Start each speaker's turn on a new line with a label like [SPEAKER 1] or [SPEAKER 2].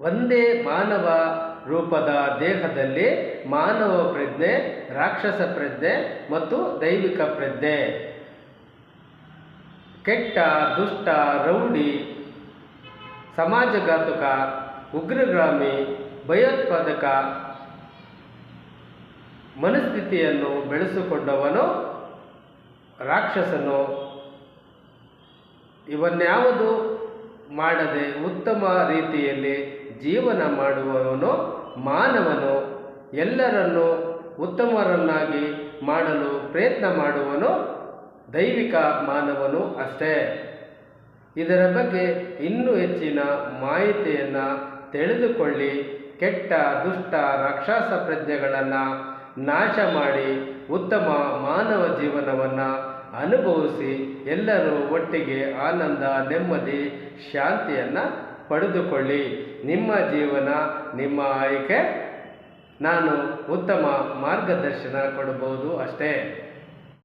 [SPEAKER 1] ಒಂದೇ ಮಾನವ ರೂಪದ ದೇಹದಲ್ಲಿ ಮಾನವ ಪ್ರಜ್ಞೆ, ರಾಕ್ಷಸ ಪ್ರಜ್ಞೆ ಮತ್ತು ದೈವಿಕ ಪ್ರಜ್ಞೆ. ಕೆಟ್ಟ, ದುಷ್ಟ, ರೌಡಿ, ಸಮಾಜಘಾತುಕ, ಉಗ್ರಗಾಮಿ, ಭಯೋತ್ಪಾದಕ ಮನಸ್ಥಿತಿಯನ್ನು ಬೆಳೆಸಿಕೊಂಡವನು ರಾಕ್ಷಸನು. ಇವನ್ಯಾವುದು ಮಾಡದೆ ಉತ್ತಮ ರೀತಿಯಲ್ಲಿ ಜೀವನ ಮಾಡುವವನು ಮಾನವನು. ಎಲ್ಲರನ್ನು ಉತ್ತಮರನ್ನಾಗಿ ಮಾಡಲು ಪ್ರಯತ್ನ ಮಾಡುವನು ದೈವಿಕ ಮಾನವನು ಅಷ್ಟೇ. ಇದರ ಬಗ್ಗೆ ಇನ್ನೂ ಹೆಚ್ಚಿನ ಮಾಹಿತಿಯನ್ನು ತಿಳಿದುಕೊಳ್ಳಿ. ಕೆಟ್ಟ, ದುಷ್ಟ, ರಾಕ್ಷಸ ಪ್ರಜ್ಞೆಗಳನ್ನು ನಾಶ ಮಾಡಿ ಉತ್ತಮ ಮಾನವ ಜೀವನವನ್ನು ಅನುಭವಿಸಿ ಎಲ್ಲರೂ ಒಟ್ಟಿಗೆ ಆನಂದ, ನೆಮ್ಮದಿ, ಶಾಂತಿಯನ್ನು ಪಡೆದುಕೊಳ್ಳಿ. ನಿಮ್ಮ ಜೀವನ ನಿಮ್ಮ ಆಯ್ಕೆ. ನಾನು ಉತ್ತಮ ಮಾರ್ಗದರ್ಶನ ಕೊಡಬಹುದು ಅಷ್ಟೇ.